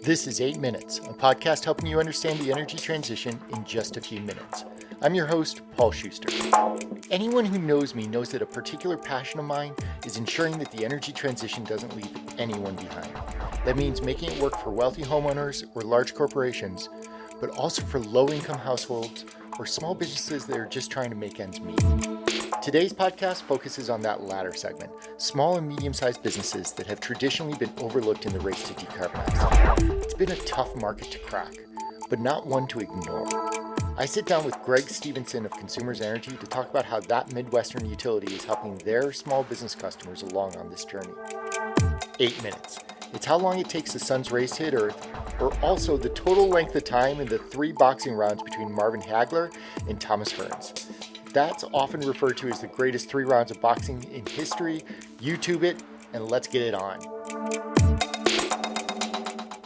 This is 8 Minutes, a podcast helping you understand the energy transition in just a few minutes. I'm your host, Paul Schuster. Anyone who knows me knows that a particular passion of mine is ensuring that the energy transition doesn't leave anyone behind. That means making it work for wealthy homeowners or large corporations, but also for low-income households or small businesses that are just trying to make ends meet. Today's podcast focuses on that latter segment, small and medium-sized businesses that have traditionally been overlooked in the race to decarbonize. It's been a tough market to crack, but not one to ignore. I sit down with Greg Stevenson of Consumers Energy to talk about how that Midwestern utility is helping their small business customers along on this journey. 8 minutes. It's how long it takes the sun's rays to hit Earth, or also the total length of time in the 3 boxing rounds between Marvin Hagler and Thomas Hearns. That's often referred to as the greatest 3 rounds of boxing in history. YouTube it, and let's get it on.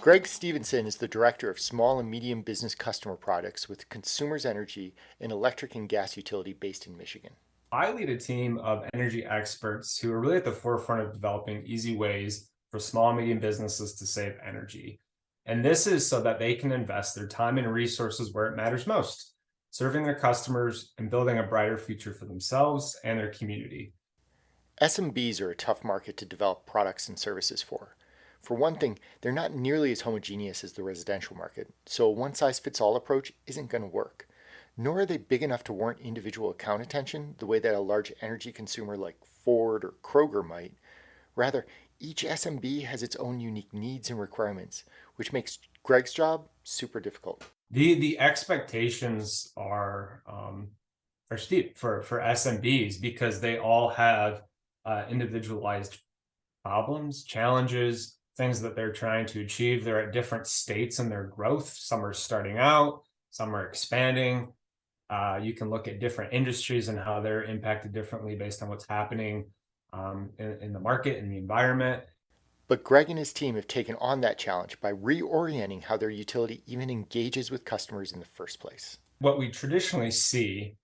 Greg Stevenson is the Director of Small and Medium Business Customer Products with Consumers Energy, an electric and gas utility based in Michigan. I lead a team of energy experts who are really at the forefront of developing easy ways for small and medium businesses to save energy. And this is so that they can invest their time and resources where it matters most, serving their customers and building a brighter future for themselves and their community. SMBs are a tough market to develop products and services for. For one thing, they're not nearly as homogeneous as the residential market, so a one-size-fits-all approach isn't going to work. Nor are they big enough to warrant individual account attention the way that a large energy consumer like Ford or Kroger might. Rather, each SMB has its own unique needs and requirements, which makes Greg's job super difficult. The expectations are steep for SMBs because they all have individualized problems, challenges, things that they're trying to achieve. They're at different states in their growth. Some are starting out, some are expanding. You can look at different industries and how they're impacted differently based on what's happening in the market and the environment. But Greg and his team have taken on that challenge by reorienting how their utility even engages with customers in the first place. What we traditionally see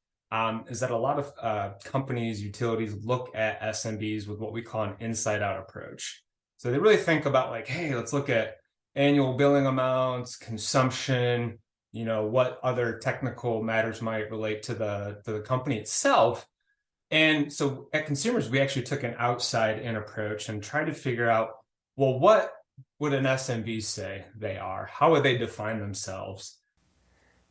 is that a lot of companies, utilities look at SMBs with what we call an inside-out approach. So they really think about like, hey, let's look at annual billing amounts, consumption, what other technical matters might relate to the company itself. And so at Consumers, we actually took an outside-in approach and tried to figure out, well, what would an SMB say they are? How would they define themselves?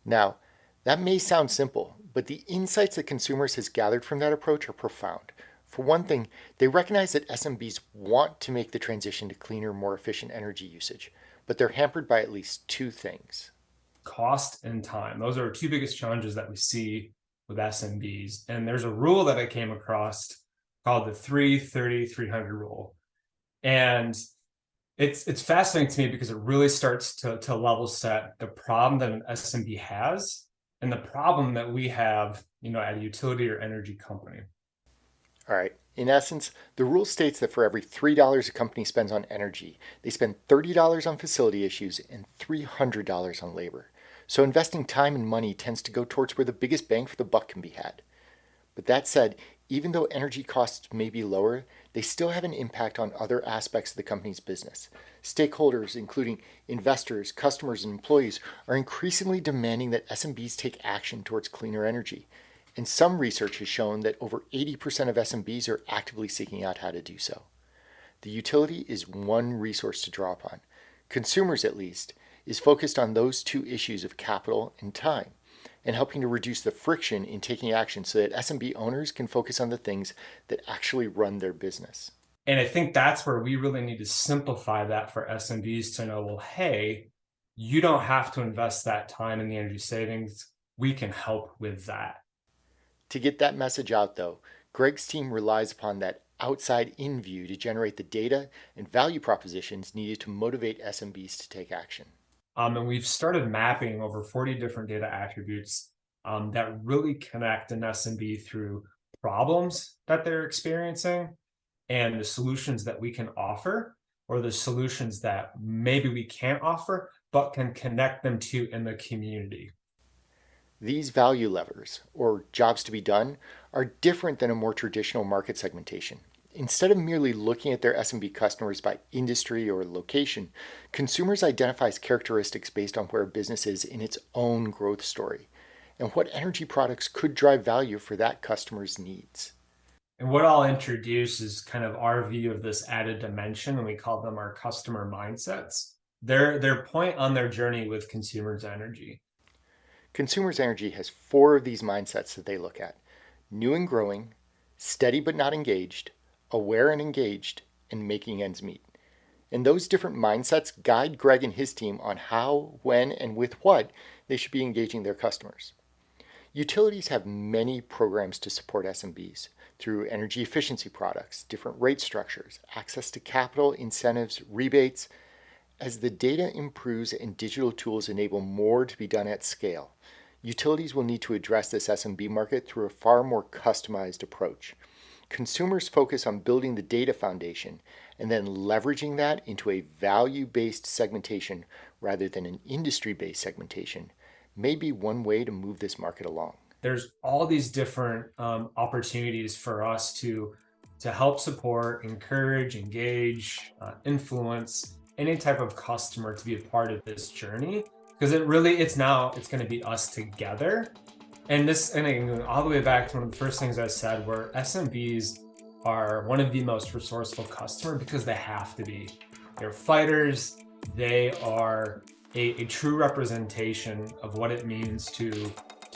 Now, that may sound simple, but the insights that Consumers has gathered from that approach are profound. For one thing, they recognize that SMBs want to make the transition to cleaner, more efficient energy usage, but they're hampered by at least 2 things. Cost and time. Those are 2 biggest challenges that we see with SMBs. And there's a rule that I came across called the 3-30-300 rule. And it's fascinating to me because it really starts to level set the problem that an SMB has and the problem that we have, at a utility or energy company. All right. In essence, the rule states that for every $3 a company spends on energy, they spend $30 on facility issues and $300 on labor. So investing time and money tends to go towards where the biggest bang for the buck can be had. But that said, even though energy costs may be lower, they still have an impact on other aspects of the company's business. Stakeholders, including investors, customers, and employees, are increasingly demanding that SMBs take action towards cleaner energy. And some research has shown that over 80% of SMBs are actively seeking out how to do so. The utility is one resource to draw upon. Consumers, at least, is focused on those 2 issues of capital and time, and helping to reduce the friction in taking action so that SMB owners can focus on the things that actually run their business. And I think that's where we really need to simplify that for SMBs to know, well, hey, you don't have to invest that time in the energy savings. We can help with that. To get that message out, though, Greg's team relies upon that outside-in view to generate the data and value propositions needed to motivate SMBs to take action. And we've started mapping over 40 different data attributes that really connect an SMB through problems that they're experiencing and the solutions that we can offer, or the solutions that maybe we can't offer, but can connect them to in the community. These value levers, or jobs to be done, are different than a more traditional market segmentation. Instead of merely looking at their SMB customers by industry or location, consumers identifies characteristics based on where a business is in its own growth story and what energy products could drive value for that customer's needs. And what I'll introduce is kind of our view of this added dimension, and we call them our customer mindsets. Their point on their journey with consumers' energy. Consumers' energy has 4 of these mindsets that they look at: new and growing, steady but not engaged, aware and engaged, and making ends meet. And those different mindsets guide Greg and his team on how, when, and with what they should be engaging their customers. Utilities have many programs to support SMBs through energy efficiency products, different rate structures, access to capital, incentives, rebates. As the data improves and digital tools enable more to be done at scale, utilities will need to address this SMB market through a far more customized approach. Consumers focus on building the data foundation and then leveraging that into a value-based segmentation rather than an industry-based segmentation may be one way to move this market along. There's all these different opportunities for us to help support, encourage, engage, influence any type of customer to be a part of this journey, because it's going to be us together. And again, going all the way back to one of the first things I said, where SMBs are one of the most resourceful customer because they have to be. They're fighters. They are a true representation of what it means to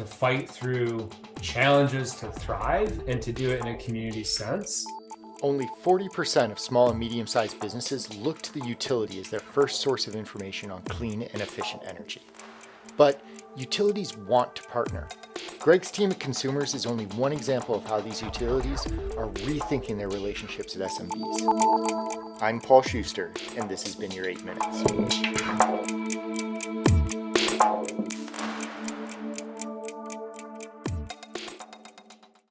fight through challenges, to thrive, and to do it in a community sense. Only 40% of small and medium-sized businesses look to the utility as their first source of information on clean and efficient energy. But utilities want to partner. Greg's team of consumers is only one example of how these utilities are rethinking their relationships with SMBs. I'm Paul Schuster, and this has been your 8 Minutes.